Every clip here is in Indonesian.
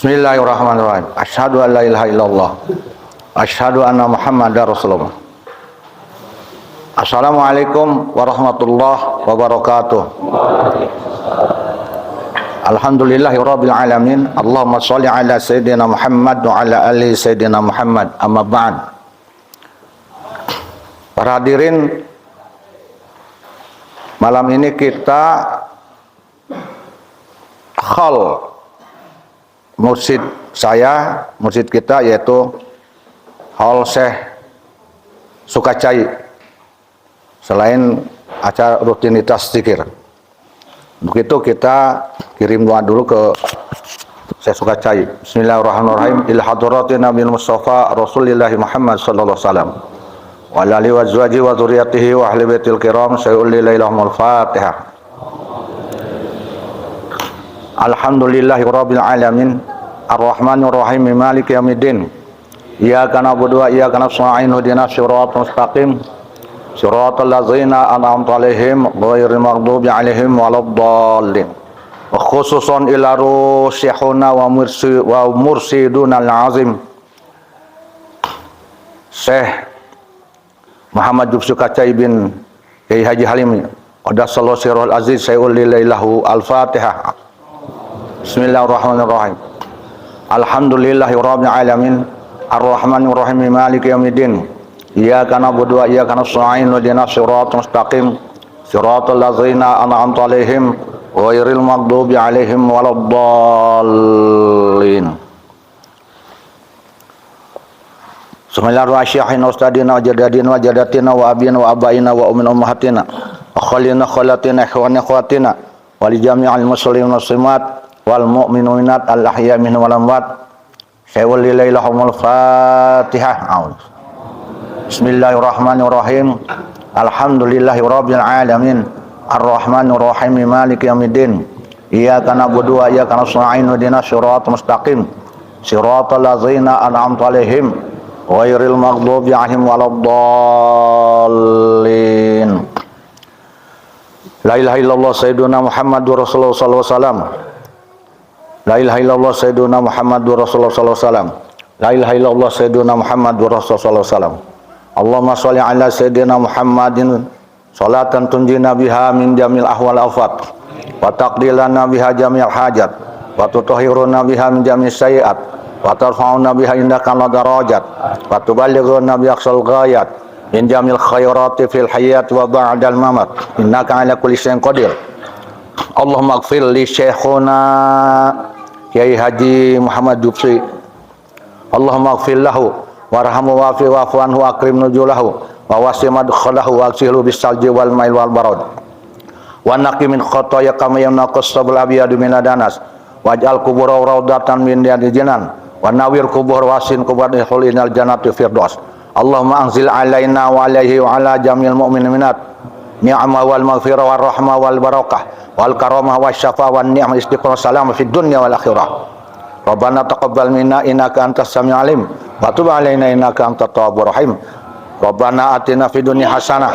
Bismillahirrahmanirrahim. Asyhadu an la ilaha illallah. Asyhadu anna Muhammadar Rasulullah. Assalamualaikum warahmatullahi wabarakatuh. Alhamdulillahirabbil alamin. Allahumma shalli ala sayyidina Muhammad wa ala ali sayyidina Muhammad. Amma ba'd. Para hadirin, malam ini kita mursyid kita yaitu Haul Syekh Sukacai, selain acara rutinitas zikir. Begitu kita kirim doa dulu ke Syekh Sukacai. Bismillahirrahmanirrahim. Ila hadratin Nabil Mustafa Rasulillah Muhammad sallallahu alaihi wasallam wa ala alihi wa azwajihi wa dzurriyyatihi wa ahli baitil kiram syai'ul lilaihil Fatihah. Alhamdulillahirabbil alamin. Ar-Rahmanir Rahim Maliki yaumiddin. Iyyaka na'budu wa iyyaka nasta'in ihdinas siratal mustaqim. Siratal ladzina an'amta 'alaihim ghairil maghdubi 'alaihim waladdallin. Wa khususan ila rusyihuna wa mursiduna al-azim Syekh Muhammad Sukacai bin Kiai Haji Halim Qaddasallahu sirrul aziz syai'ul lilailahu al-Fatihah. Bismillahirrahmanirrahim. Alhamdulillahirabbil alamin. Ar-Rahmanir Rahim Maliki yaumiddin. Iyyaka na'budu wa iyyaka nasta'in ihdinas siratal mustaqim. Siratal ladzina an'amta 'alaihim ghairil maghdubi 'alaihim waladdallin. Bismillahirrahmanirrahim. Ustadina wa jadadina wa jadatina wa abina wa abaina wa ummin ummahatina wa khalina khalatina ikhwana ikhwatina wa li jami'il muslimin muslimat wal mu'minat al ahya minhum wal amwat syai'ul lilaihil Fatihah. Bismillahirrahmanirrahim. Alhamdulillahirabbil alamin. Ar-Rahmanir Rahim Maliki yaumiddin. Iyyaka na'budu wa iyyaka nasta'in ihdinas siratal mustaqim. Siratal ladzina an'amta 'alaihim ghairil maghdubi 'alaihim waladdallin. La ilaha illallah sayyiduna Muhammadur Rasulullah sallallahu alaihi wasallam. La ilaha illallah sayyiduna Muhammadur Rasulullah sallallahu alaihi wasallam. La ilaha illallah sayyiduna Muhammadur Rasulullah sallallahu alaihi wasallam. Allahumma shalli ala sayyidina Muhammadin salatan tunjina biha min jamil ahwal afat wa taqdilana biha jamil hajat wa tutahhiruna biha min jamil sayyiat wa tarfa'una biha indaka darajat wa tuballighuna bi aqsal ghayat min jamil khairati fil hayat wa ba'dal mamat innaka ala kulli syai'in qadir. Allahumma ighfir li syekhuna Kiai Haji Muhammad Jufri. Allahumma ighfir lahu warhamhu wa'fi wa'fu anhu akrim nuzulahu wa wasi' madkhalahu wa aghsilhu bisalji wal mail wal barad wa naqi min khotoya kama yanqus sabul abyadu min adanas waj'al kubura raudatan min riyadil jinan wa nawwir kubur wasin kubur hulinal jannati firdaus. Allahumma anzil alaina wa alaihi wa ala jamil mu'minin minat ni'mah wal maghfirah war rahmah wal barakah wal karamah wasyafa wan ni'mah istiqamah salam fid dunya wal akhirah. Rabbana taqabbal minna innaka antas samiul alim wa tub alaina innaka antat tawwabur rahim. Rabbana atina fid dunya hasanah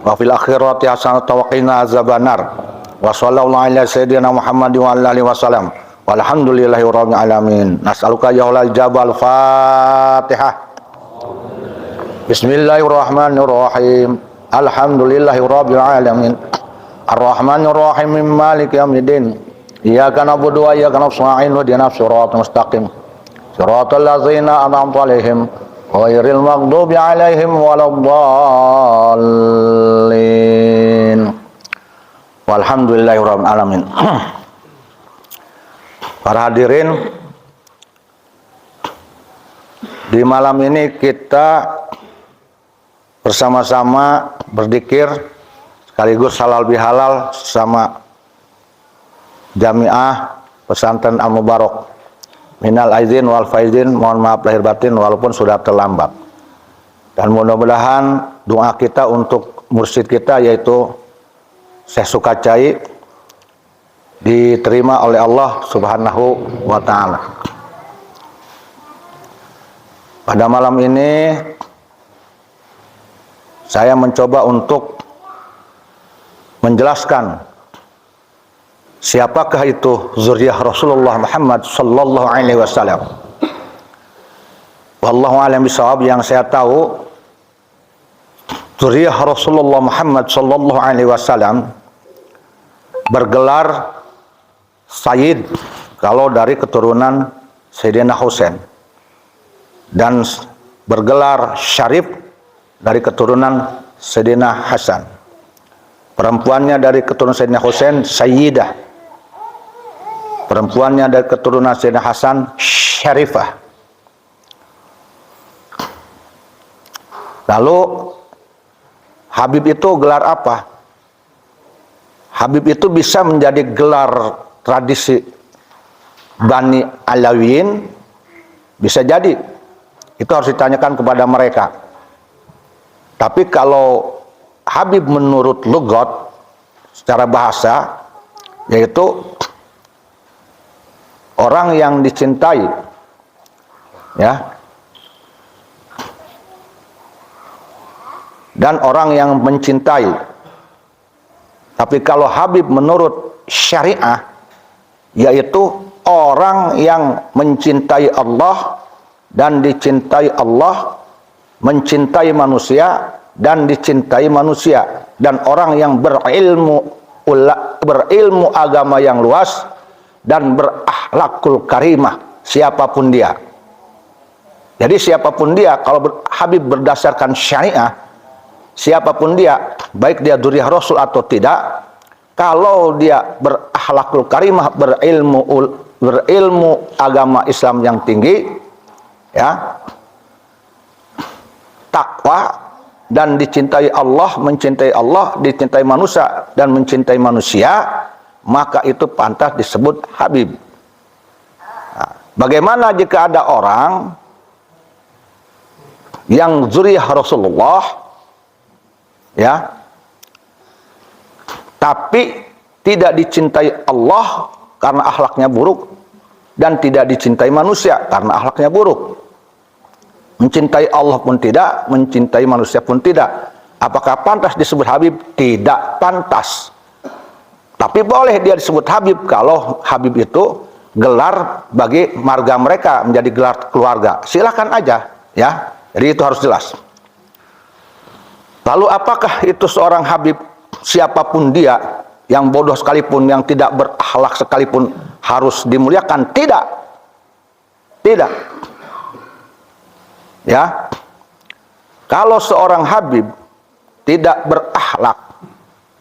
wa fil akhirati hasanah wa qina azabannar. Wa sallallahu ala sayyidina Muhammad wa ala alihi wasallam. Walhamdulillahirabbil alamin. Nas'aluka ya Allah jabal Fatihah. Bismillahirrahmanirrahim. Alhamdulillahirabbil alamin. Ar-Rahmanir Rahim Maliki yaumiddin. Iyyaka na'budu wa iyyaka nasta'in ihdinas siratal mustaqim. Siratal ladzina an'amta 'alaihim ghairil maghdubi 'alaihim waladdallin. Walhamdulillahirabbil alamin. Para hadirin, di malam ini kita bersama-sama berzikir sekaligus halal bihalal sama Jamiah Pesantren Al-Mubarak. Minal aizin wal faizin, mohon maaf lahir batin walaupun sudah terlambat. Dan mudah-mudahan doa kita untuk mursyid kita yaitu Syekh Sukacai diterima oleh Allah Subhanahu wa taala. Pada malam ini saya mencoba untuk menjelaskan siapakah itu zuriyah Rasulullah Muhammad sallallahu alaihi wasallam? Wallahu a'lam bishawab. Yang saya tahu, zuriyah Rasulullah Muhammad sallallahu alaihi wasallam bergelar Sayyid kalau dari keturunan Sayyidina Husain, dan bergelar Syarif dari keturunan Sayyidina Hasan. Perempuannya dari keturunan Sayyidina Husain Sayyidah, perempuannya dari keturunan Sayyidina Hasan Syarifah. Lalu Habib itu gelar apa? Habib itu bisa menjadi gelar tradisi Bani Alawiyin, bisa jadi. Itu harus ditanyakan kepada mereka. Tapi kalau Habib menurut lugat secara bahasa, yaitu orang yang dicintai, ya, dan orang yang mencintai. Tapi kalau Habib menurut syariah, yaitu orang yang mencintai Allah dan dicintai Allah, mencintai manusia dan dicintai manusia, dan orang yang berilmu agama yang luas dan berakhlakul karimah, siapapun dia. Jadi siapapun dia, kalau Habib berdasarkan syariah, siapapun dia, baik dia dzurriyyah Rasul atau tidak, kalau dia berakhlakul karimah, berilmu agama Islam yang tinggi, ya, takwa, dan dicintai Allah, mencintai Allah, dicintai manusia dan mencintai manusia, maka itu pantas disebut Habib. Nah, bagaimana jika ada orang yang dzurriyyah Rasulullah, ya, tapi tidak dicintai Allah karena akhlaknya buruk, dan tidak dicintai manusia karena akhlaknya buruk? Mencintai Allah pun tidak, mencintai manusia pun tidak. Apakah pantas disebut Habib? Tidak pantas. Tapi boleh dia disebut Habib kalau Habib itu gelar bagi marga mereka, menjadi gelar keluarga. Silakan aja, ya. Jadi itu harus jelas. Lalu apakah itu seorang Habib, siapapun dia, yang bodoh sekalipun, yang tidak berakhlak sekalipun, harus dimuliakan? Tidak. Tidak. Ya, kalau seorang Habib tidak berakhlak,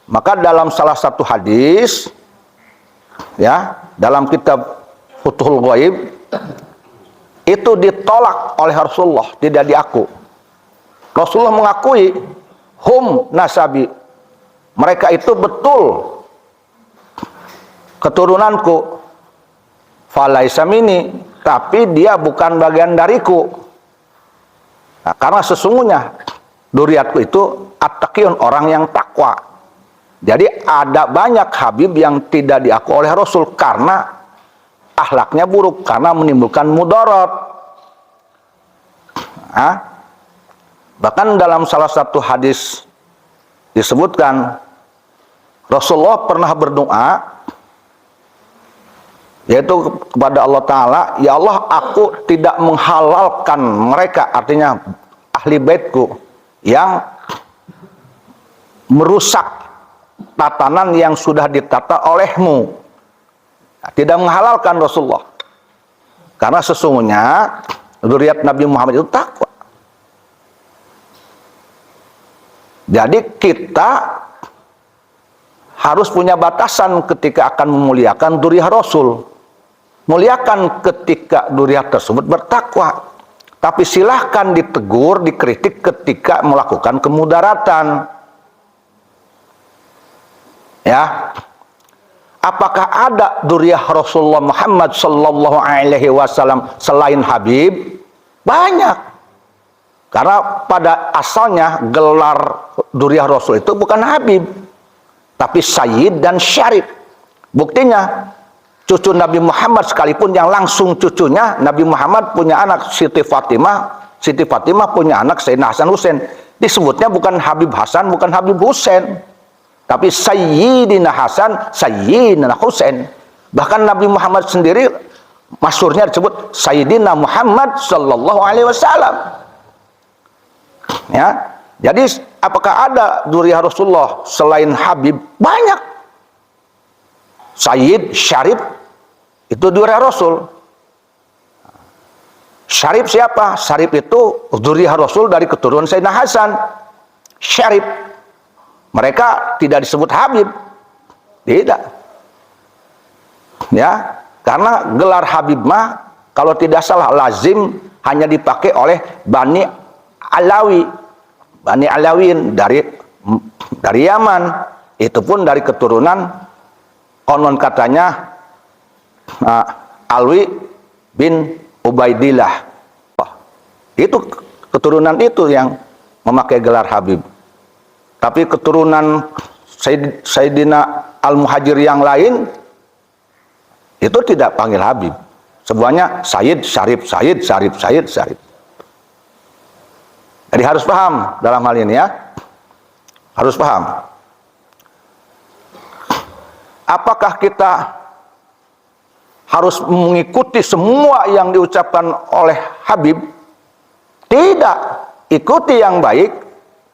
maka dalam salah satu hadis, ya, dalam kitab Futhul Ghaib, itu ditolak oleh Rasulullah, tidak diaku. Rasulullah mengakui, hum nasabi, mereka itu betul keturunanku, falaisa minni, tapi dia bukan bagian dariku. Nah, karena sesungguhnya dzurriyyatku itu at-taqiyun, orang yang takwa. Jadi ada banyak Habib yang tidak diaku oleh Rasul karena akhlaknya buruk, karena menimbulkan mudarat. Nah, bahkan dalam salah satu hadis disebutkan Rasulullah pernah berdoa, yaitu kepada Allah Ta'ala, ya Allah, aku tidak menghalalkan mereka, artinya ahli baitku, yang merusak tatanan yang sudah ditata olehmu. Nah, tidak menghalalkan Rasulullah, karena sesungguhnya dzurriyyat Nabi Muhammad itu takwa. Jadi kita harus punya batasan ketika akan memuliakan dzurriyyah Rasul. Muliakan ketika dzurriyyah tersebut bertakwa, tapi silahkan ditegur, dikritik ketika melakukan kemudaratan. Ya, apakah ada dzurriyyah Rasulullah Muhammad sallallahu alaihi wasallam selain Habib? Banyak. Karena pada asalnya gelar dzurriyyah Rasul itu bukan Habib, tapi Sayyid dan Syarif. Buktinya, cucu Nabi Muhammad sekalipun, yang langsung cucunya, Nabi Muhammad punya anak Siti Fatimah, Siti Fatimah punya anak Sayyidina Hasan Husain, disebutnya bukan Habib Hasan, bukan Habib Husain, Tapi Sayyidina Hasan, Sayyidina Husain. Bahkan Nabi Muhammad sendiri masyhurnya disebut Sayyidina Muhammad sallallahu alaihi wasallam. Ya. Jadi apakah ada dzurriyyah Rasulullah selain Habib? Banyak. Sayyid, Syarif itu dzurriyyah Rasul. Syarif siapa? Syarif itu dzurriyyah Rasul dari keturunan Sayyidina Hasan. Syarif. Mereka tidak disebut Habib. Tidak. Ya, karena gelar Habib mah kalau tidak salah lazim hanya dipakai oleh Bani Alawi. Bani Alawin dari Yaman. Itu pun dari keturunan konon katanya Alwi bin Ubaidillah. Itu keturunan itu yang memakai gelar Habib. Tapi keturunan Sayyidina Al-Muhajir yang lain itu tidak panggil Habib. Semuanya Sayyid, Syarif, Sayyid, Syarif, Sayyid, Syarif. Jadi harus paham dalam hal ini ya. Harus paham. Apakah kita harus mengikuti semua yang diucapkan oleh Habib? Tidak. Ikuti yang baik,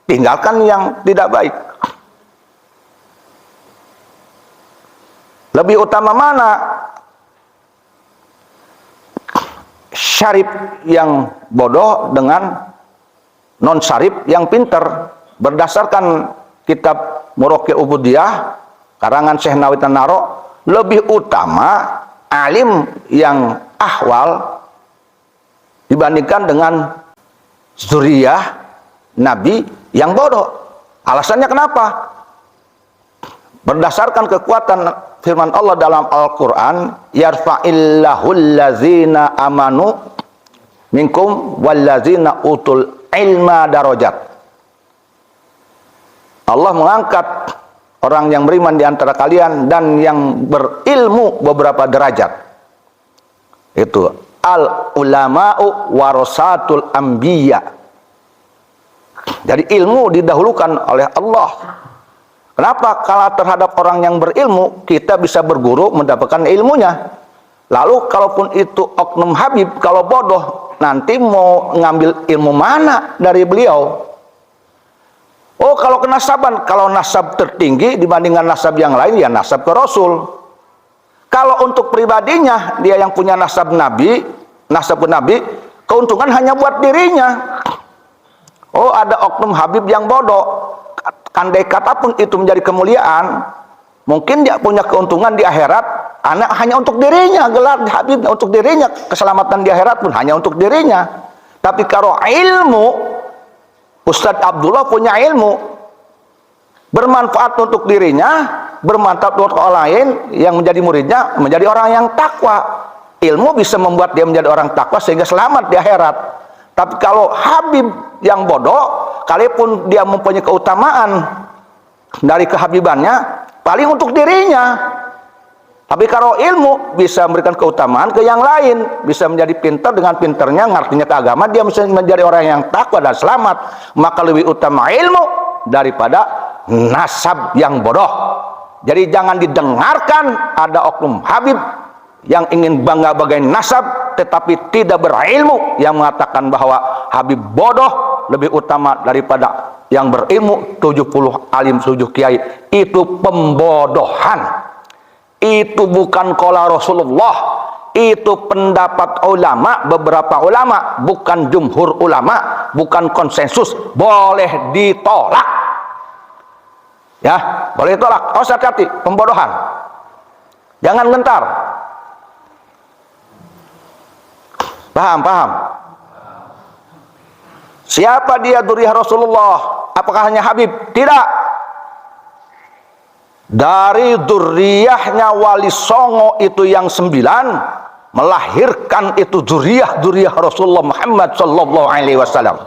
tinggalkan yang tidak baik. Lebih utama mana? Syarif yang bodoh dengan non syarif yang pinter. Berdasarkan kitab Muraqi Ubudiyah karangan Syekh Nawawi Naro, lebih utama alim yang ahwal dibandingkan dengan dzurriyyah Nabi yang bodoh. Alasannya kenapa? Berdasarkan kekuatan firman Allah dalam Al-Quran, yarfa'illahul lazina amanu minkum wallazina utul ilma darajat. Allah mengangkat orang yang beriman di antara kalian dan yang berilmu beberapa derajat. Itu al ulama'u warasatul anbiya. Jadi ilmu didahulukan oleh Allah. Kenapa? Kalau terhadap orang yang berilmu, kita bisa berguru mendapatkan ilmunya. Lalu kalaupun itu oknum Habib, kalau bodoh, nanti mau ngambil ilmu mana dari beliau? Oh, kalau kenasaban, kalau nasab tertinggi dibandingkan nasab yang lain, ya nasab ke Rasul. Kalau untuk pribadinya, dia yang punya nasab Nabi, nasab ke Nabi, keuntungan hanya buat dirinya. Oh, ada oknum Habib yang bodoh. Andai kata pun itu menjadi kemuliaan, mungkin dia punya keuntungan di akhirat, anak hanya untuk dirinya, gelar Habib untuk dirinya, keselamatan di akhirat pun hanya untuk dirinya. Tapi kalau ilmu, Ustadz Abdullah punya ilmu, bermanfaat untuk dirinya, bermanfaat untuk orang lain, yang menjadi muridnya, menjadi orang yang takwa. Ilmu bisa membuat dia menjadi orang takwa sehingga selamat di akhirat. Tapi kalau Habib yang bodoh, kalaupun dia mempunyai keutamaan dari kehabibannya, paling untuk dirinya. Tapi kalau ilmu bisa memberikan keutamaan ke yang lain, bisa menjadi pintar, dengan pintarnya ngartinya ke agama, dia bisa menjadi orang yang takwa dan selamat. Maka lebih utama ilmu daripada nasab yang bodoh. Jadi jangan didengarkan ada oknum Habib yang ingin bangga bagai nasab tetapi tidak berilmu, yang mengatakan bahwa Habib bodoh lebih utama daripada yang berilmu 70 alim 7 kiai. Itu pembodohan. Itu bukan qala Rasulullah, itu pendapat ulama, beberapa ulama, bukan jumhur ulama, bukan konsensus. Boleh ditolak. Ya, boleh ditolak. Oh, hati-hati, pembodohan. Jangan gentar. Paham? Siapa dia dzurriyyah Rasulullah? Apakah hanya Habib? Tidak. Dari dzurriyyahnya Wali Songo itu yang 9 melahirkan itu dzurriyyah Rasulullah Muhammad sallallahu alaihi wasallam.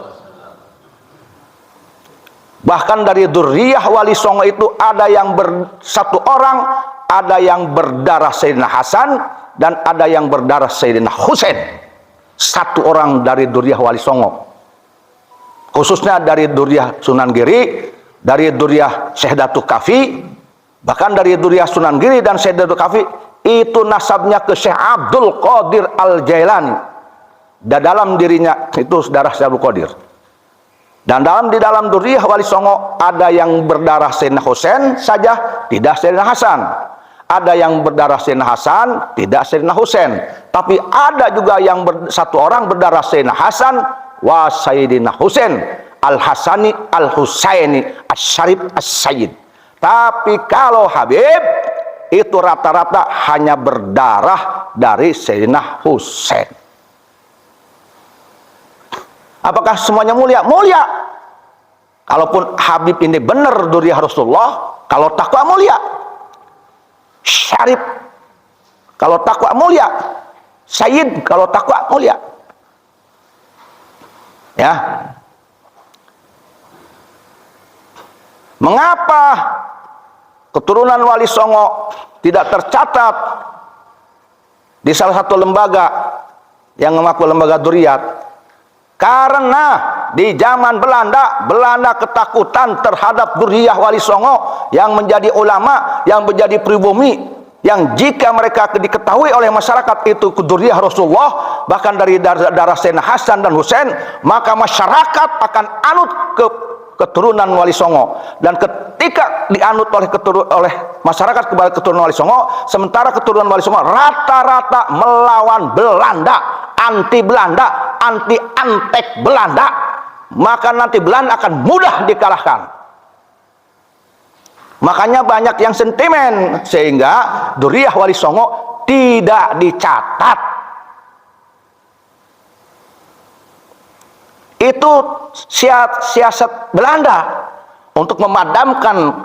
Bahkan dari dzurriyyah Wali Songo itu ada yang satu orang, ada yang berdarah Sayyidina Hasan dan ada yang berdarah Sayyidina Husain. Satu orang dari dzurriyyah Wali Songo, khususnya dari dzurriyyah Sunan Giri, dari dzurriyyah Syekh Datuk Kafi, bahkan dari dzurriyyah Sunan Giri dan Syekh Datuk Kafi, itu nasabnya ke Syekh Abdul Qadir Al-Jailani. Dan dalam dirinya itu darah Syekh Abdul Qadir. Dan di dalam dzurriyyah Wali Songo ada yang berdarah Sayyidina Husain saja, tidak Sayyidina Hasan. Ada yang berdarah Sayyidina Hasan, tidak Sayyidina Husain. Tapi ada juga yang satu orang berdarah Sayyidina Hasan wa Sayyidina Husain, Al-Hasani Al-Husaini Asy-Syarif As-Sayyid. Tapi kalau Habib itu rata-rata hanya berdarah dari Sayyidina Husain. Apakah semuanya mulia? Mulia. Kalaupun Habib ini benar dzurriyyah Rasulullah, kalau takwa mulia. Syarif kalau takwa mulia. Sayyid kalau takwa mulia. Ya. Mengapa keturunan Wali Songo tidak tercatat di salah satu lembaga yang mengaku lembaga dzurriyyah? Karena di zaman Belanda ketakutan terhadap dzurriyyah Wali Songo yang menjadi ulama, yang menjadi pribumi, yang jika mereka diketahui oleh masyarakat itu dzurriyyah Rasulullah, bahkan dari darah Sayyidina Hasan dan Husain, maka masyarakat akan anut ke keturunan Wali Songo. Dan ketika dianut oleh masyarakat kepada keturunan Wali Songo, sementara keturunan Wali Songo rata-rata melawan Belanda, anti Belanda, anti antek Belanda, maka nanti Belanda akan mudah dikalahkan. Makanya banyak yang sentimen, sehingga dzurriyyah Wali Songo tidak dicatat. Itu siasat Belanda untuk memadamkan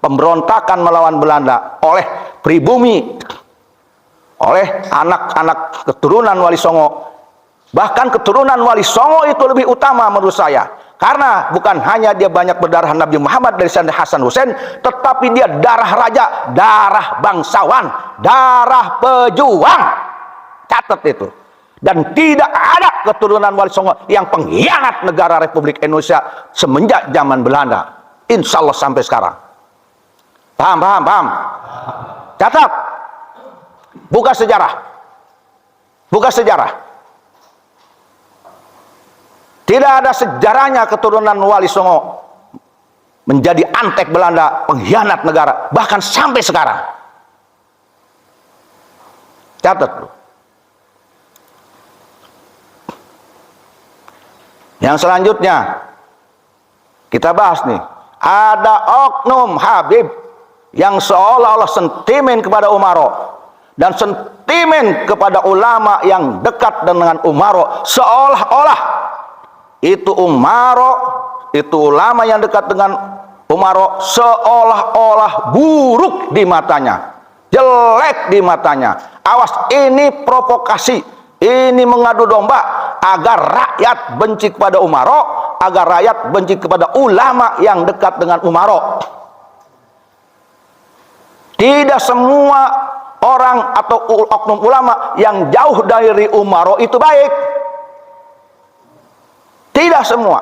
pemberontakan melawan Belanda oleh pribumi, oleh anak-anak keturunan Wali Songo. Bahkan keturunan Wali Songo itu lebih utama menurut saya, karena bukan hanya dia banyak berdarah Nabi Muhammad dari Sayyidina Hasan Husain, tetapi dia darah raja, darah bangsawan, darah pejuang. Catat itu. Dan tidak ada keturunan Wali Songo yang pengkhianat negara Republik Indonesia semenjak zaman Belanda. Insya Allah sampai sekarang. Paham? Catat. Buka sejarah. Buka sejarah. Tidak ada sejarahnya keturunan Wali Songo menjadi antek Belanda, pengkhianat negara, bahkan sampai sekarang. Catat. Yang selanjutnya kita bahas nih, ada oknum Habib yang seolah-olah sentimen kepada Umaro dan sentimen kepada ulama yang dekat dengan Umaro, seolah-olah itu Umaro, itu ulama yang dekat dengan Umaro seolah-olah buruk di matanya, jelek di matanya. Awas, ini provokasi, ini mengadu domba agar rakyat benci kepada Umaro, agar rakyat benci kepada ulama yang dekat dengan Umaro. Tidak semua orang atau oknum ulama yang jauh dari Umaro itu baik. Tidak semua.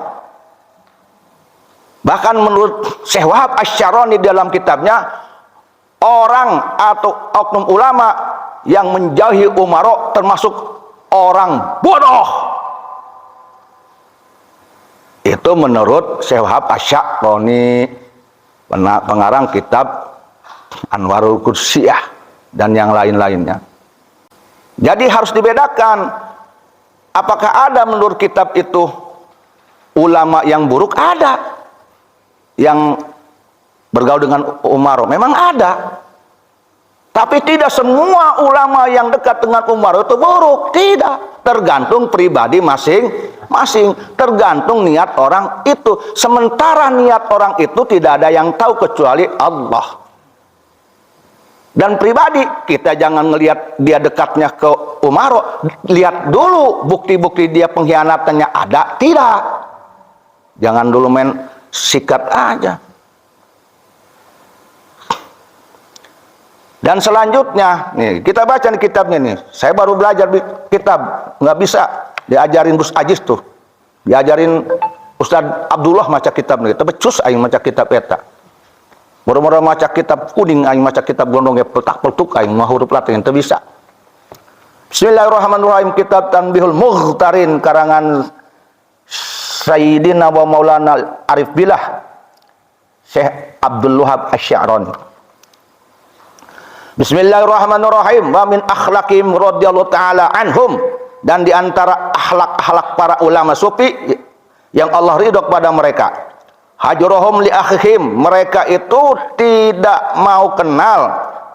Bahkan menurut Syekh Wahab Asy-Syarani dalam kitabnya, orang atau oknum ulama yang menjauhi Umaro termasuk orang bodoh. Itu menurut Syekh Wahab Asy-Syarani, pengarang kitab Anwarul Qudsiyah dan yang lain-lainnya. Jadi harus dibedakan, apakah ada menurut kitab itu ulama yang buruk? Ada. Yang bergaul dengan Umaro memang ada. Tapi tidak semua ulama yang dekat dengan Umar itu buruk. Tidak. Tergantung pribadi masing-masing. Tergantung niat orang itu. Sementara niat orang itu tidak ada yang tahu kecuali Allah. Dan pribadi, kita jangan melihat dia dekatnya ke Umar. Lihat dulu bukti-bukti dia pengkhianatannya ada. Tidak. Jangan dulu main sikat aja. Dan selanjutnya, nih kita baca nih kitabnya nih. Saya baru belajar kitab, nggak bisa diajarin Gus Ajis tuh, diajarin Ustaz Abdullah maca kitab nih, tapi cus aing maca kitab eta. Moro-moro maca kitab kuning aing maca kitab gondong peltak-peltuk aing mah huruf Latin teu bisa. Bismillahirrahmanirrahim. Kitab Tanbihul Mughtarin karangan Sayyidina wa Maulana Arif Billah Syekh Abdul Wahab Asy-Sya'rani. Bismillahirrahmanirrahim. Wa min akhlaqihim radhiyallahu taala anhum, dan di antara akhlak-akhlak para ulama sufi yang Allah ridho kepada mereka, hajruhum li akhihim, mereka itu tidak mau kenal,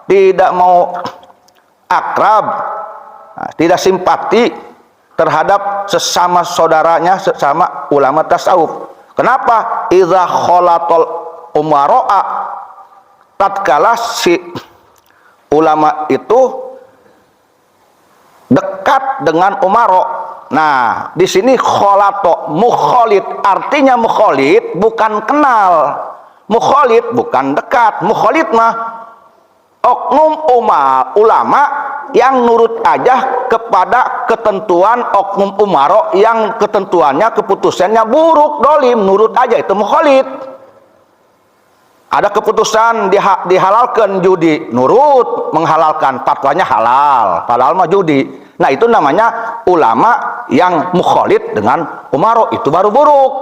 tidak mau akrab, tidak simpati terhadap sesama saudaranya, sesama ulama tasawuf. Kenapa? Idza khalatul umara'a, tatkala si ulama itu dekat dengan umaro. Nah, di sini kholato, mukholid, artinya mukholid bukan kenal, mukholid bukan dekat. Mukholid mah oknum ulama yang nurut aja kepada ketentuan oknum umaro yang ketentuannya, keputusannya buruk, dolim, nurut aja, itu mukholid. Ada keputusan dihalalkan judi, nurut, menghalalkan, fatwanya halal, padahal mah judi. Nah, itu namanya ulama yang mukholid dengan umaro, itu baru buruk.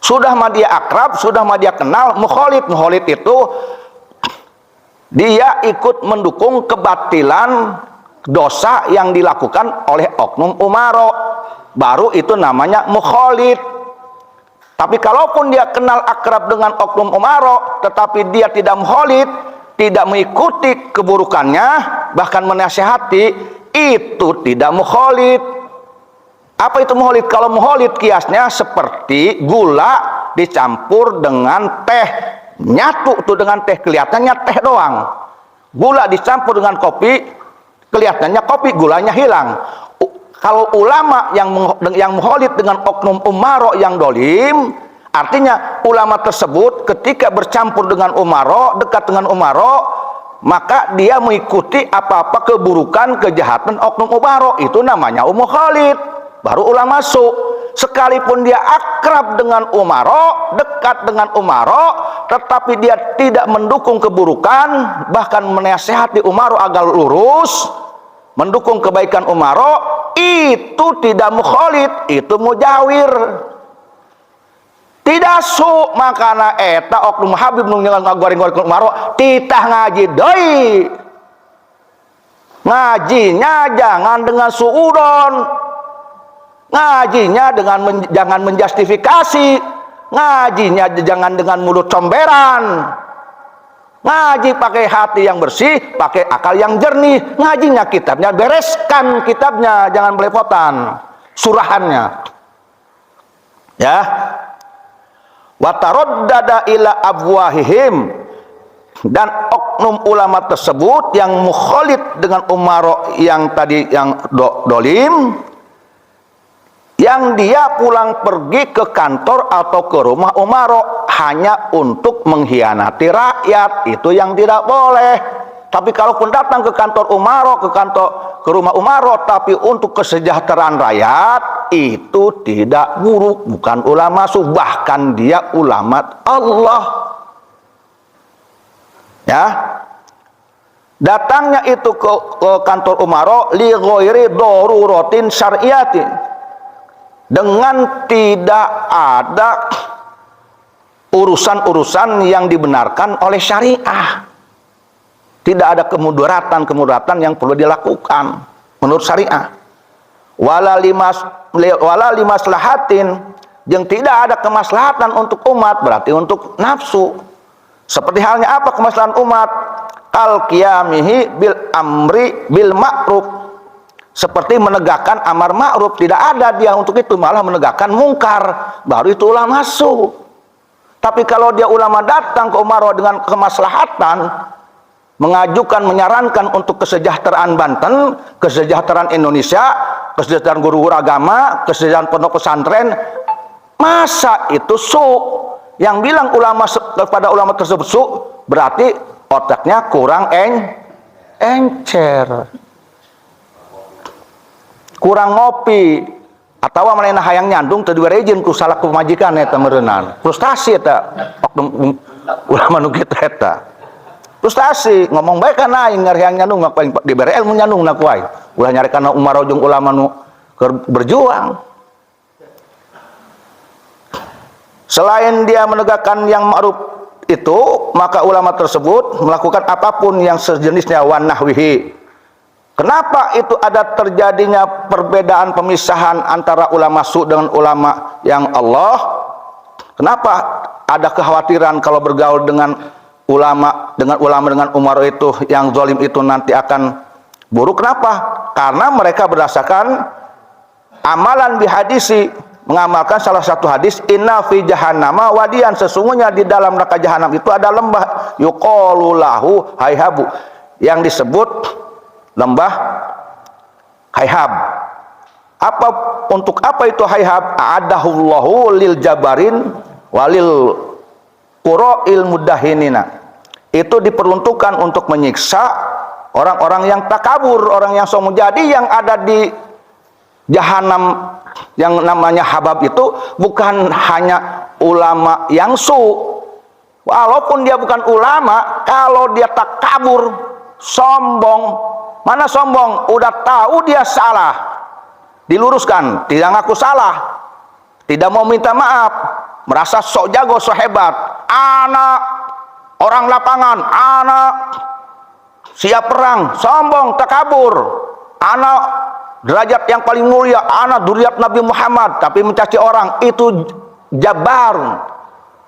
Sudah mah dia akrab, sudah mah dia kenal, mukholid. Mukholid itu dia ikut mendukung kebatilan dosa yang dilakukan oleh oknum umaro, baru itu namanya mukholid. Tapi kalaupun dia kenal akrab dengan oknum umaro, tetapi dia tidak mukholid, tidak mengikuti keburukannya, bahkan menasihati, itu tidak mukholid. Apa itu mukholid? Kalau mukholid kiasnya seperti gula dicampur dengan teh, nyatu tuh dengan teh, kelihatannya teh doang. Gula dicampur dengan kopi, kelihatannya kopi, gulanya hilang. Kalau ulama yang mukholid dengan oknum umaro yang dolim, artinya ulama tersebut ketika bercampur dengan umaro, dekat dengan umaro, maka dia mengikuti apa-apa keburukan, kejahatan oknum umaro, itu namanya mukholid, baru ulama masuk. Sekalipun dia akrab dengan umaro, dekat dengan umaro, tetapi dia tidak mendukung keburukan, bahkan menasihati umaro agar lurus, mendukung kebaikan umaro, itu tidak mukholid, itu mujawir. Tidak su makana eta oknum Habib nu ngagoreng-goreng umaro titah ngaji deui. Ngajinya jangan dengan suudon. Ngajinya jangan menjustifikasi. Ngajinya jangan dengan mulut comberan. Ngaji pakai hati yang bersih, pakai akal yang jernih. Ngajinya kitabnya, bereskan kitabnya, jangan belepotan surahannya. Ya. Wa taraddada ila abwahihim, dan oknum ulama tersebut yang mukholid dengan umaro yang tadi yang dolim, yang dia pulang pergi ke kantor atau ke rumah umaro hanya untuk mengkhianati rakyat, itu yang tidak boleh. Tapi kalaupun datang ke kantor umaro, ke rumah umaro, tapi untuk kesejahteraan rakyat, itu tidak buruk, bukan ulama suh, bahkan dia ulama Allah. Ya, datangnya itu ke kantor umaro li ghairi daruratin syar'iyatin, dengan tidak ada urusan-urusan yang dibenarkan oleh syariah. Tidak ada kemudaratan yang perlu dilakukan menurut syariah. Wala limaslahatin, yang tidak ada kemaslahatan untuk umat, berarti untuk nafsu. Seperti halnya apa kemaslahatan umat? Kal qiyamihi bil amri bil ma'ruf, seperti menegakkan amar ma'ruf, tidak ada dia untuk itu, malah menegakkan mungkar, baru itu ulama masuk. Tapi kalau dia ulama datang ke umaro dengan kemaslahatan, mengajukan, menyarankan untuk kesejahteraan Banten, kesejahteraan Indonesia, kesejahteraan guru-guru agama, kesejahteraan pondok pesantren, masa itu su? Yang bilang ulama kepada ulama tersebut su, berarti otaknya kurang encer, kurang ngopi, Atawa manehna hayang nyandung teu diwerejeun ku salaku majikan eta meureunana. Frustasi eta oknum ulama nu kitu eta. Frustasi ngomong bae kana aing hayang nyandung mah paling dibere ilmu nyandungna ku aing. Ulah nyarekana umaro jeung ulama nu keur berjuang. Selain dia menegakkan yang ma'ruf itu, maka ulama tersebut melakukan apapun yang sejenisnya wan nahwihi. Kenapa itu ada terjadinya perbedaan pemisahan antara ulama su dengan ulama yang Allah? Kenapa ada kekhawatiran kalau bergaul dengan ulama dengan umaro itu yang zalim itu nanti akan buruk? Kenapa? Karena mereka berdasarkan amalan bihadisi, mengamalkan salah satu hadis, inna fi jahannama wadian, sesungguhnya di dalam neraka jahanam itu ada lembah, yuqalu lahu hayhabu, yang disebut lembah hayhab. Untuk apa itu hayhab? A'adahullahu lil jabarin walil qura'il mudahinina. Itu diperuntukkan untuk menyiksa orang-orang yang takabur, orang yang sombong. Jadi yang ada di jahanam yang namanya habab itu bukan hanya ulama yang su, walaupun dia bukan ulama, kalau dia takabur, sombong. Mana sombong? Udah tahu dia salah, diluruskan, tidak ngaku salah, tidak mau minta maaf, merasa sok jago, sok hebat. Anak orang lapangan, anak siap perang, sombong, takabur. Anak derajat yang paling mulia, anak duriat Nabi Muhammad, tapi mencaci orang, itu jabar,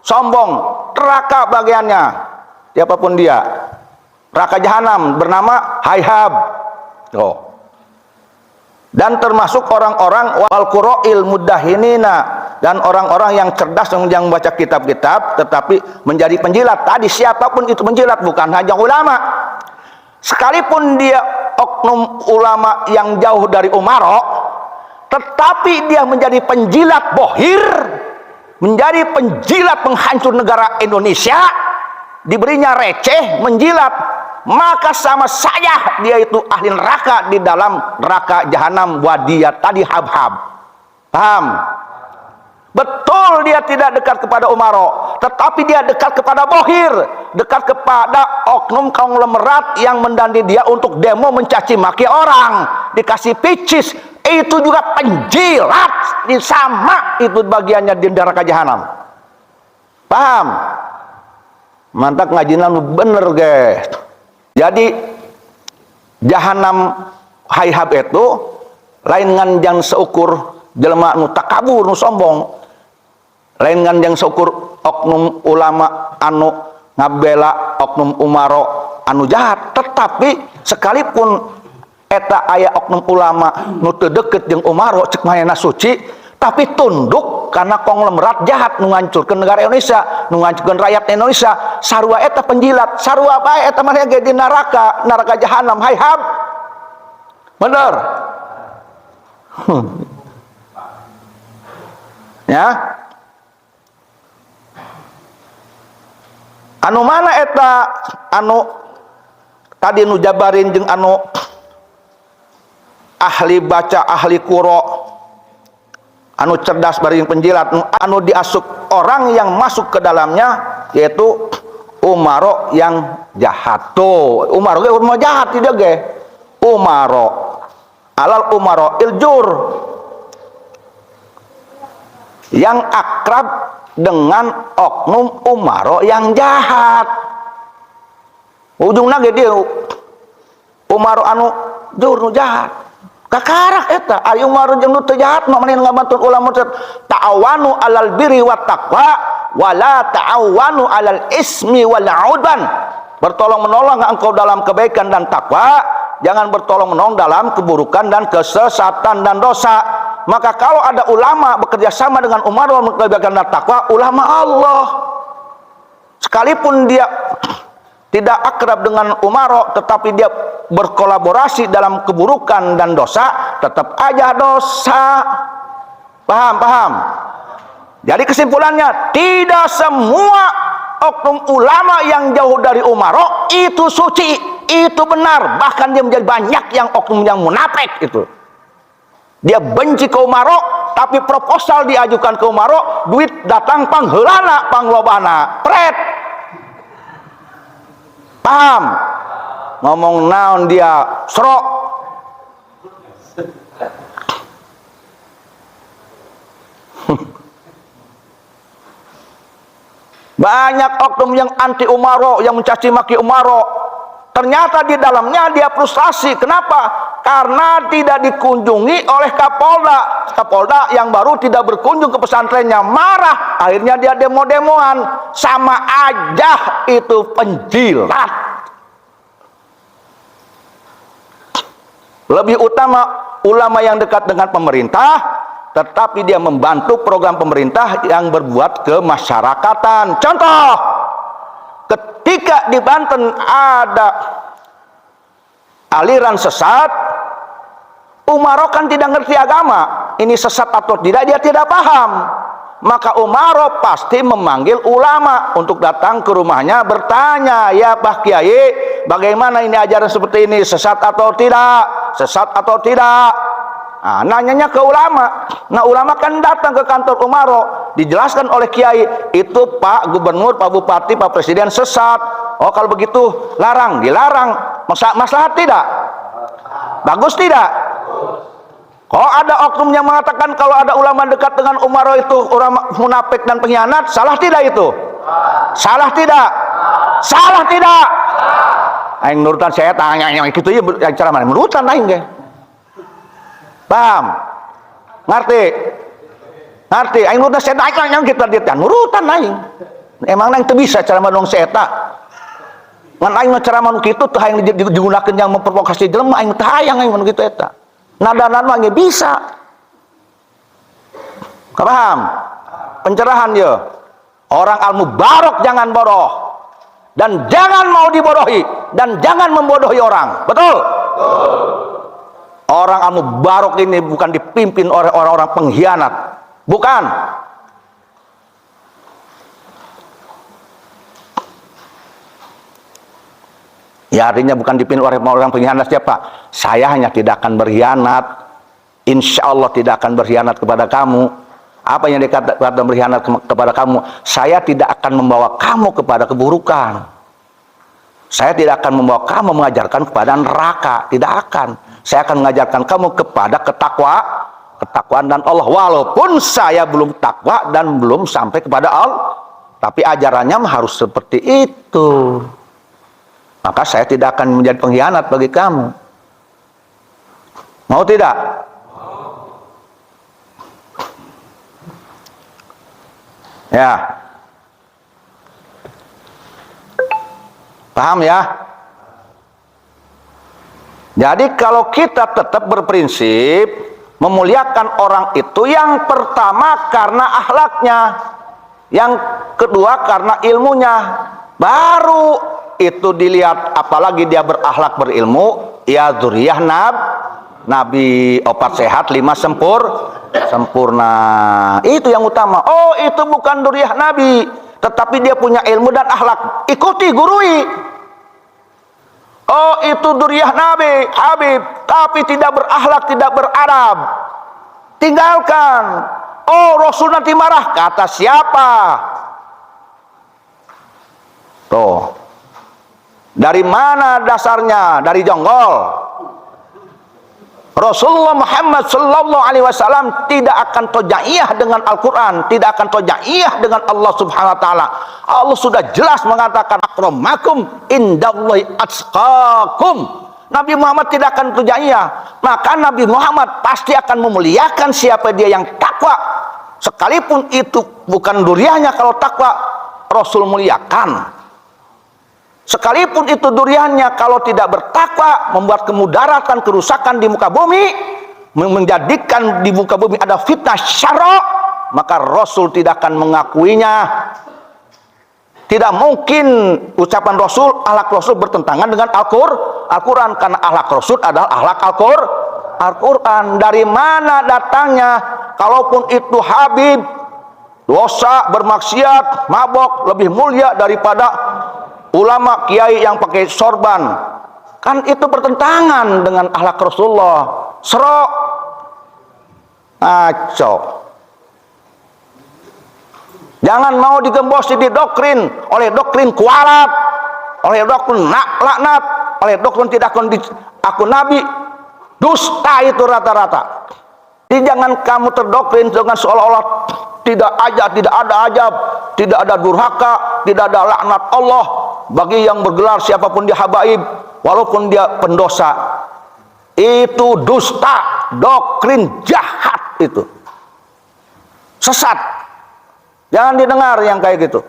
sombong, neraka bagiannya, siapapun dia, neraka jahanam bernama hayhab. Dan termasuk orang-orang wal qura'il mudahinina, dan orang-orang yang cerdas yang membaca kitab-kitab tetapi menjadi penjilat. Tadi siapapun itu penjilat, bukan hanya ulama, sekalipun dia oknum ulama yang jauh dari umaro, tetapi dia menjadi penjilat bohir, menjadi penjilat penghancur negara Indonesia, diberinya receh menjilat, maka sama saja dia itu ahli neraka di dalam neraka jahanam wadiyat tadi habhab. Paham? Betul, dia tidak dekat kepada umaro, tetapi dia dekat kepada bohir, dekat kepada oknum konglomerat yang mendandi dia untuk demo mencaci maki orang, dikasih picis. Itu juga penjilat, sama itu bagiannya di neraka jahanam. Paham? Mantap ngajinan bener guys. Jadi jahanam hayhab itu lain ngan yang seukur jelema nu takabur, nu sombong, lain ngan yang seukur oknum ulama anu ngabela oknum umaro anu jahat. Tetapi sekalipun eta aya oknum ulama nu teu deukeut jeung umaro cek manehna suci, tapi tunduk karena konglomerat jahat nu ngancurkeun negara Indonesia, nu ngancurkeun rakyat Indonesia, sarua eta penjilat, sarua bae eta mah ge di neraka jahanam hayhab. Bener? Ya. Anu mana eta anu tadi nu jabarin jeung anu ahli baca, ahli qura, anu cerdas bari penjilat, anu diasup orang yang masuk ke dalamnya, yaitu umaro yang jahat. Tuh, umaro ge urang jahat dia ge. Umaro alal umaro iljur, yang akrab dengan oknum umaro yang jahat. Ujungna ge dia umaro anu jur nu jahat. Kakarak eta ari umaro jeung nu teu jahat mah maneh ngabantu ulama ta'awanu alal birri wat taqwa wala ta'awanu alal ismi wal 'udwan. Bertolong-menolong engkau dalam kebaikan dan takwa, jangan bertolong-menolong dalam keburukan dan kesesatan dan dosa. Maka kalau ada ulama bekerja sama dengan umaro kebaikan dan takwa, ulama Allah, sekalipun dia tidak akrab dengan umaro, tetapi dia berkolaborasi dalam keburukan dan dosa, tetap aja dosa. Paham? Paham? Jadi kesimpulannya, tidak semua oknum ulama yang jauh dari umaro itu suci, itu benar. Bahkan dia menjadi banyak yang oknum yang munafik itu. Dia benci ke umaro, tapi proposal diajukan ke umaro, duit datang pangheulana panglobana pret. Paham? Ngomong naon dia serok. Banyak oknum yang anti umaro, yang mencaci maki umaro. Ternyata di dalamnya dia frustasi. Kenapa? Karena tidak dikunjungi oleh Kapolda. Kapolda yang baru tidak berkunjung ke pesantrennya, marah. Akhirnya dia demo-demoan. Sama aja itu penjilat. Lebih utama ulama yang dekat dengan pemerintah, tetapi dia membantu program pemerintah yang berbuat kemasyarakatan. Contoh, ketika di Banten ada aliran sesat, umaro kan tidak ngerti agama, ini sesat atau tidak dia tidak paham. Maka umaro pasti memanggil ulama untuk datang ke rumahnya bertanya, ya Pak Kiai, bagaimana ini ajaran seperti ini, sesat atau tidak, sesat atau tidak. Nah, nanyanya ke ulama. Nah, ulama kan datang ke kantor umaro, dijelaskan oleh kiai, itu Pak Gubernur, Pak Bupati, Pak Presiden sesat. Oh, kalau begitu larang, dilarang. Maslahat tidak? Bagus tidak? Kalau ada oknum yang mengatakan kalau ada ulama dekat dengan umaro itu ulama munafik dan pengkhianat, salah tidak itu? Salah tidak? Salah tidak? Aing nurutan saya tanya yang gitu ya cara mana? Nurutan aing ge. Paham? Ngerti? Ngerti? Aing nurutan saya tanya yang kita dia nurutan aing. Emang aing teu bisa cara manung saya eta. Ngan aing cara manung kitu teu hayang digunakeun yang memprovokasi jelema, aing teu hayang aing manung kitu eta. Nadanan mah ge bisa. Paham? Pencerahan ya. Orang al-mubarok jangan bodoh. Dan jangan mau dibodohi. Dan jangan membodohi orang. Betul? Betul. Orang al-mubarok ini bukan dipimpin oleh orang-orang pengkhianat. Bukan. Ya, artinya bukan dipimpin oleh orang pengkhianat siapa? Saya hanya tidak akan berkhianat. Insya Allah tidak akan berkhianat kepada kamu. Apa yang dikatakan berkhianat kepada kamu? Saya tidak akan membawa kamu kepada keburukan. Saya tidak akan membawa kamu mengajarkan kepada neraka. Tidak akan. Saya akan mengajarkan kamu kepada ketakwaan dan Allah. Walaupun saya belum takwa dan belum sampai kepada Allah, tapi ajarannya harus seperti itu. Maka saya tidak akan menjadi pengkhianat bagi kamu. Mau tidak? Ya. Paham ya? Jadi kalau kita tetap berprinsip memuliakan orang itu, yang pertama karena akhlaknya, yang kedua karena ilmunya, baru itu dilihat. Apalagi dia berakhlak berilmu, ya dzurriyyah Nabi, opat sehat 5 sempurna. Itu yang utama. Oh, itu bukan dzurriyyah Nabi, tetapi dia punya ilmu dan akhlak. Ikuti, gurui. Oh, itu dzurriyyah Nabi, Habib, tapi tidak berakhlak, tidak beradab. Tinggalkan. Oh, Rasul nanti marah. Kata siapa? Tuh. Dari mana dasarnya? Dari jonggol. Rasulullah Muhammad sallallahu alaihi wasallam tidak akan tojaiyah dengan Al-Quran, tidak akan tojaiyah dengan Allah subhanahu wa ta'ala. Allah sudah jelas mengatakan akramakum indallahi atqakum. Nabi Muhammad tidak akan tojaiyah. Maka Nabi Muhammad pasti akan memuliakan siapa dia yang takwa. Sekalipun itu bukan dzurriyyahnya, kalau takwa Rasul muliakan. Sekalipun itu dzurriyyahnya, kalau tidak bertakwa, membuat kemudaratan, kerusakan di muka bumi, menjadikan di muka bumi ada fitnah syarra, maka Rasul tidak akan mengakuinya. Tidak mungkin ucapan Rasul, akhlak Rasul bertentangan dengan Al-Quran, karena akhlak Rasul adalah akhlak Al-Quran. Dari mana datangnya? Kalaupun itu Habib, dosa, bermaksiat, mabok, lebih mulia daripada ulama kiai yang pakai sorban, kan itu bertentangan dengan akhlak Rasulullah. Serok. Ngaco. Jangan mau digembosi di doktrin oleh doktrin kualat, oleh doktrin laknat, oleh doktrin tidak aku nabi. Dusta itu rata-rata. Jadi jangan kamu terdoktrin dengan seolah-olah tidak ada ajab, tidak ada durhaka, tidak ada laknat Allah bagi yang bergelar siapapun dia habaib, walaupun dia pendosa. Itu dusta, doktrin jahat itu. Sesat. Jangan didengar yang kayak gitu.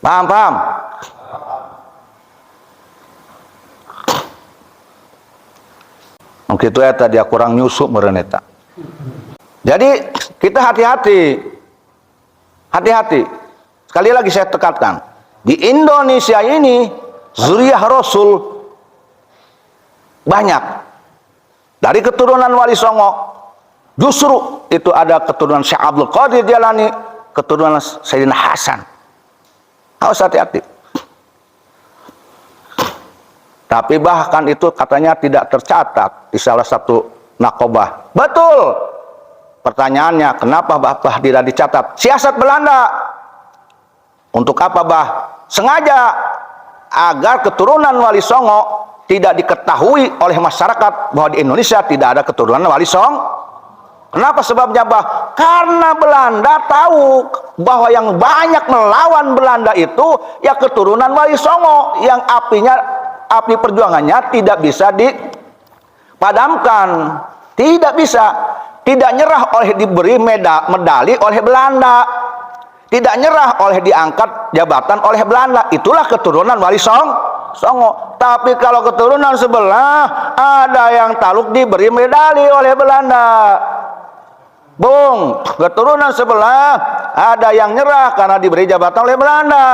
Paham? Mungkin itu ya tadi kurang nyusuk mereneta. Jadi kita hati-hati. Hati-hati. Sekali lagi saya tekankan. Di Indonesia ini zuriyah Rasul banyak. Dari keturunan Wali Songo justru itu ada keturunan Syekh Abdul Qadir Jalani, keturunan Sayyidina Hasan. Harus hati-hati. Tapi bahkan itu katanya tidak tercatat di salah satu nakobah. Betul. Pertanyaannya, kenapa Bapak tidak dicatat? Siasat Belanda. Untuk apa, Bah? Sengaja agar keturunan Wali Songo tidak diketahui oleh masyarakat bahwa di Indonesia tidak ada keturunan Wali Songo. Kenapa sebabnya, Bah? Karena Belanda tahu bahwa yang banyak melawan Belanda itu ya keturunan Wali Songo yang api perjuangannya tidak bisa dipadamkan, tidak bisa, tidak nyerah oleh diberi medali oleh Belanda, tidak nyerah oleh diangkat jabatan oleh Belanda. Itulah keturunan Wali Songo. Tapi kalau keturunan sebelah ada yang taluk diberi medali oleh Belanda. Bung, keturunan sebelah ada yang nyerah karena diberi jabatan oleh Belanda.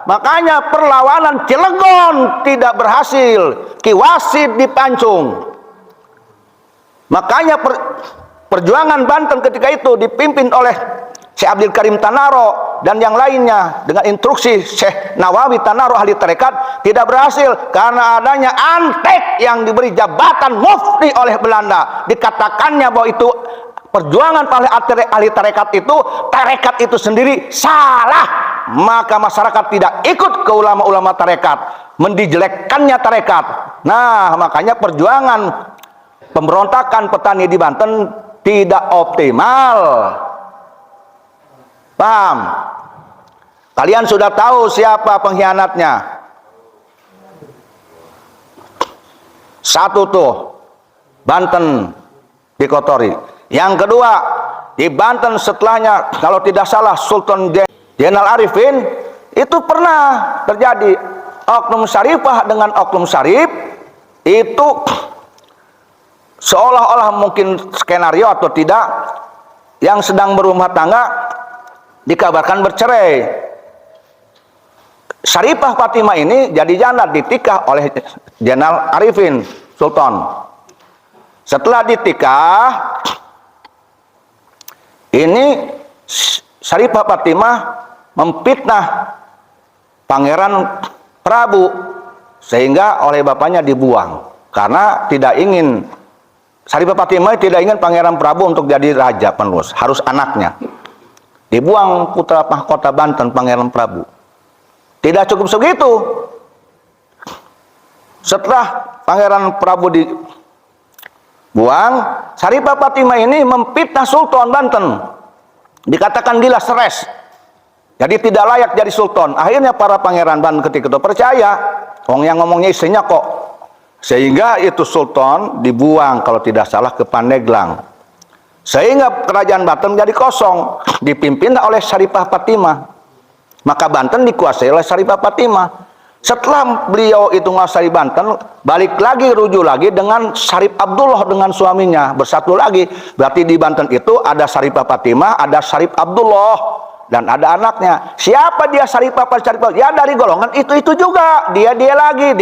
Makanya perlawanan Cilegon tidak berhasil, Ki Wasid dipancung. Makanya perjuangan Banten ketika itu dipimpin oleh Syekh Abdul Karim Tanaro dan yang lainnya dengan instruksi Syekh Nawawi Tanaro ahli tarekat tidak berhasil karena adanya antek yang diberi jabatan mufti oleh Belanda. Dikatakannya bahwa itu perjuangan ahli tarekat itu sendiri salah. Maka masyarakat tidak ikut ke ulama-ulama tarekat, mendijelekkannya tarekat. Nah, makanya perjuangan pemberontakan petani di Banten tidak optimal. Paham? Kalian sudah tahu siapa pengkhianatnya. Satu tuh, Banten dikotori. Yang kedua, di Banten setelahnya, kalau tidak salah Sultan Zainal Arifin, itu pernah terjadi oknum syarifah dengan oknum syarif, itu seolah-olah mungkin skenario atau tidak, yang sedang berumah tangga dikabarkan bercerai. Syarifah Fatimah ini jadi janda ditikah oleh Zainal Arifin Sultan. Setelah ditikah, ini Syarifah Fatimah memfitnah Pangeran Prabu sehingga oleh bapaknya dibuang karena tidak ingin, Syarifah Fatimah tidak ingin Pangeran Prabu untuk jadi raja penerus, harus anaknya. Dibuang putra mahkota Banten Pangeran Prabu. Tidak cukup segitu, setelah Pangeran Prabu dibuang, Syarifah Fatimah ini memfitnah Sultan Banten, dikatakan gila stres, jadi tidak layak jadi sultan. Akhirnya para pangeran Banten ketika itu percaya, yang ngomongnya istrinya kok, sehingga itu sultan dibuang kalau tidak salah ke Pandeglang, sehingga kerajaan Banten jadi kosong, dipimpin oleh Syarifah Fatimah. Maka Banten dikuasai oleh Syarifah Fatimah. Setelah beliau itu menguasai Banten, balik lagi, rujuk lagi dengan Syarif Abdullah dengan suaminya, bersatu lagi. Berarti di Banten itu ada Syarifah Fatimah, ada Syarif Abdullah, dan ada anaknya. Siapa dia Syarifah Fatimah? Ya dari golongan itu juga. Dia lagi.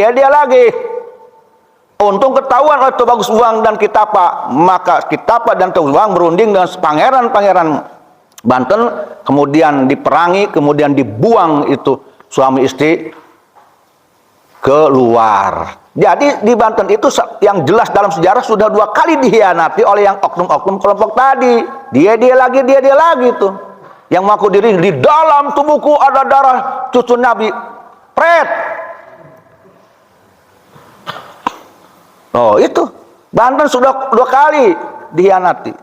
Untung ketahuan oleh Tubagus Buang dan Kitapa. Maka Kitapa dan Tubagus Buang berunding dengan pangeran-pangeran Banten, kemudian diperangi, kemudian dibuang itu suami istri keluar. Jadi di Banten itu yang jelas dalam sejarah sudah 2 kali dikhianati oleh yang oknum-oknum kelompok tadi. Dia lagi tuh. Yang mengaku diri di dalam tubuhku ada darah cucu Nabi. Pret. Oh itu. Banten sudah 2 kali dikhianati.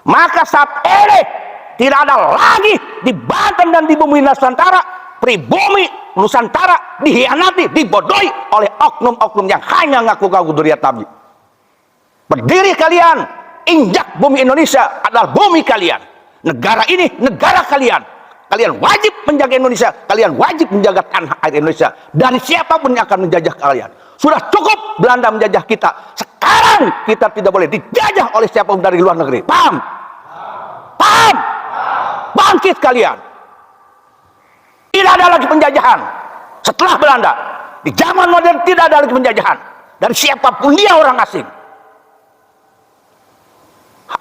Maka saat ini tidak ada lagi di Banten dan di bumi Nusantara, pribumi Nusantara dikhianati, dibodohi oleh oknum-oknum yang hanya ngaku-ngaku dzurriyyat Nabi. Berdiri kalian, injak bumi Indonesia adalah bumi kalian. Negara ini negara kalian. Kalian wajib menjaga Indonesia, kalian wajib menjaga tanah air Indonesia dari siapapun yang akan menjajah kalian. Sudah cukup Belanda menjajah kita. Sekarang kita tidak boleh dijajah oleh siapapun dari luar negeri. Paham? Paham? Bangkit kalian. Tidak ada lagi penjajahan setelah Belanda. Di zaman modern tidak ada lagi penjajahan dari siapapun dia, orang asing.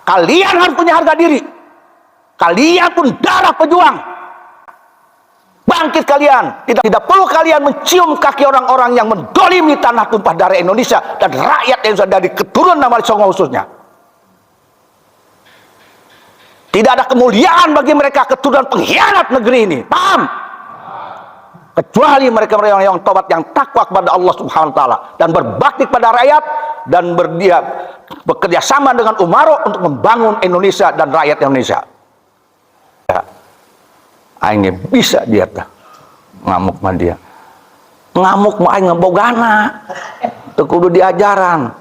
Kalian harus punya harga diri. Kalian pun darah pejuang. Bangkit kalian. Tidak perlu kalian mencium kaki orang-orang yang mendolimi tanah tumpah darah Indonesia dan rakyat yang sudah dari keturunan Namali Songo khususnya. Tidak ada kemuliaan bagi mereka keturunan pengkhianat negeri ini. Paham? Kecuali mereka yang tobat, yang takwa kepada Allah Subhanahu wa taala dan berbakti kepada rakyat dan bekerja sama dengan Umaro untuk membangun Indonesia dan rakyat Indonesia. Ya. Aing bisa dia ngamuk mah dia. Ngamuk mah aing ngebogana. Teu kudu diajaran.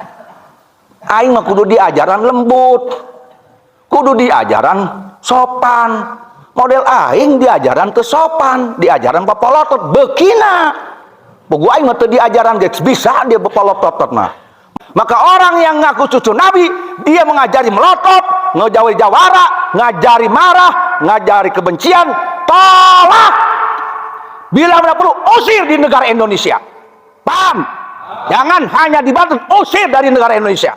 Aing mah kudu diajaran lembut. Kudu diajaran sopan. Model aing diajaran teu sopan, diajaran papolotot bekina. Pugu aing teu diajaran geus bisa dia papolotot mah. Maka orang yang ngaku cucu Nabi, dia mengajari melotot, ngejauhi jawara, ngajari marah, ngajari kebencian, tolak. Bila mana perlu usir di negara Indonesia. Paham? Jangan hanya di Banten, usir dari negara Indonesia.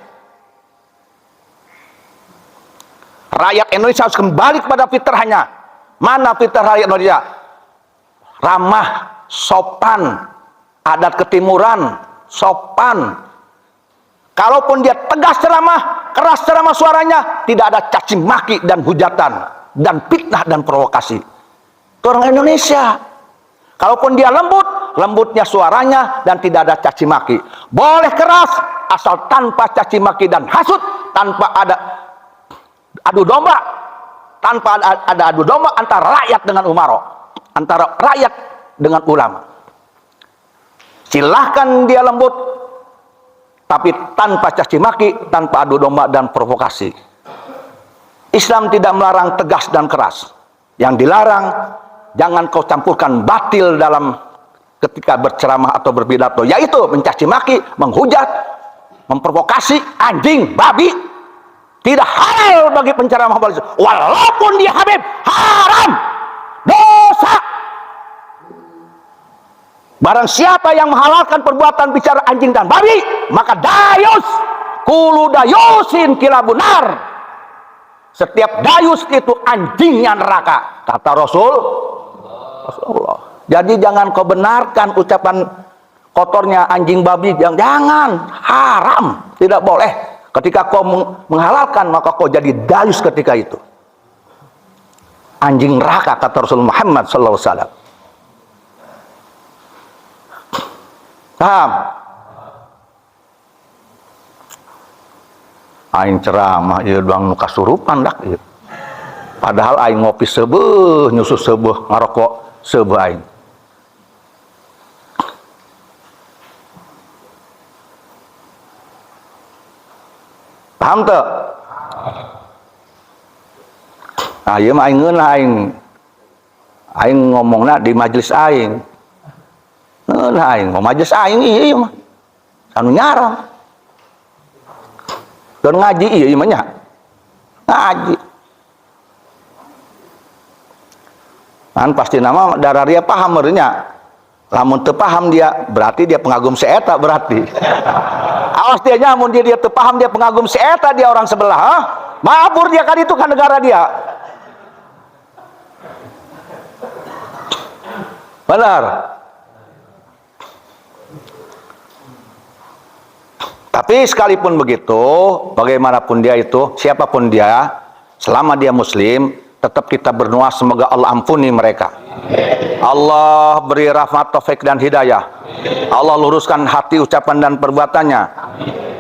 Rakyat Indonesia harus kembali kepada fitrahnya. Mana fitrah rakyat Indonesia? Ramah, sopan, adat ketimuran, sopan. Kalaupun dia tegas ceramah, keras ceramah suaranya, tidak ada caci maki dan hujatan dan fitnah dan provokasi. Itu orang Indonesia. Kalaupun dia lembut, lembutnya suaranya dan tidak ada caci maki. Boleh keras asal tanpa caci maki dan hasut, tanpa ada adu domba, tanpa ada adu domba antara rakyat dengan Umaro, antara rakyat dengan ulama. Silahkan dia lembut, tapi tanpa caci maki, tanpa adu domba dan provokasi. Islam tidak melarang tegas dan keras. Yang dilarang, jangan kau campurkan batil dalam ketika berceramah atau berpidato, yaitu mencaci maki, menghujat, memprovokasi, anjing, babi. Tidak halal bagi penceramah walaupun dia Habib, haram, dosa. Barang siapa yang menghalalkan perbuatan bicara anjing dan babi, maka dayus, kulu dayusin kilabunar. Setiap dayus itu anjingnya neraka, kata Rasulullah. Jadi jangan kau benarkan ucapan kotornya anjing babi, jangan, haram, tidak boleh. Ketika kau menghalalkan, maka kau jadi dayus ketika itu. Anjing neraka, kata Rasul Muhammad SAW. Paham? Aing ceramah, ieu doang nu kasurupan dak ieu. Padahal aing ngopi seubeuh, nyusu seubeuh, ngarokok seubeuh aing. Paham teu? Nah, ieu mah aing ngeunah aing ngomongna di majelis aing. Ngeunah aing, majelis aing ieu mah. Anu nyarang. Dan ngaji ieu mah nya. Ngaji. Kan pasti nama dararia paham meureunnya. Lamun teu paham dia, berarti dia pengagum si eta berarti. Awas dia nyamun dia teu paham, dia pengagum si eta, dia orang sebelah, ha? Mabur dia kan itu kan negara dia. Benar. Tapi sekalipun begitu, bagaimanapun dia itu, siapapun dia, selama dia muslim, tetap kita berdoa semoga Allah ampuni mereka. Allah beri rahmat, taufik dan hidayah. Allah luruskan hati, ucapan dan perbuatannya.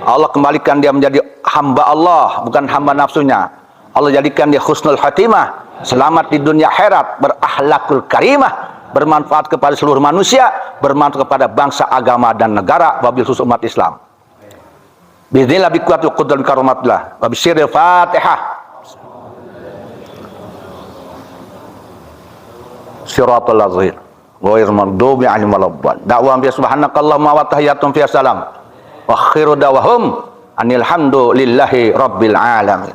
Allah kembalikan dia menjadi hamba Allah, bukan hamba nafsunya. Allah jadikan dia husnul khatimah, selamat di dunia akhirat, berakhlakul karimah, bermanfaat kepada seluruh manusia, bermanfaat kepada bangsa, agama dan negara, wabil khusus umat Islam. Bismillah biquatul qudra bi karomatillah. Wa bisyiril Fatihah. Siratal ladzina ghairil maghdubi 'alaihim waladdallin. Da'wahum bi subhanakallahumma wa tahiyyatuhum fi salam. Wa akhiru da'wahum anil hamdulillahi rabbil alamin.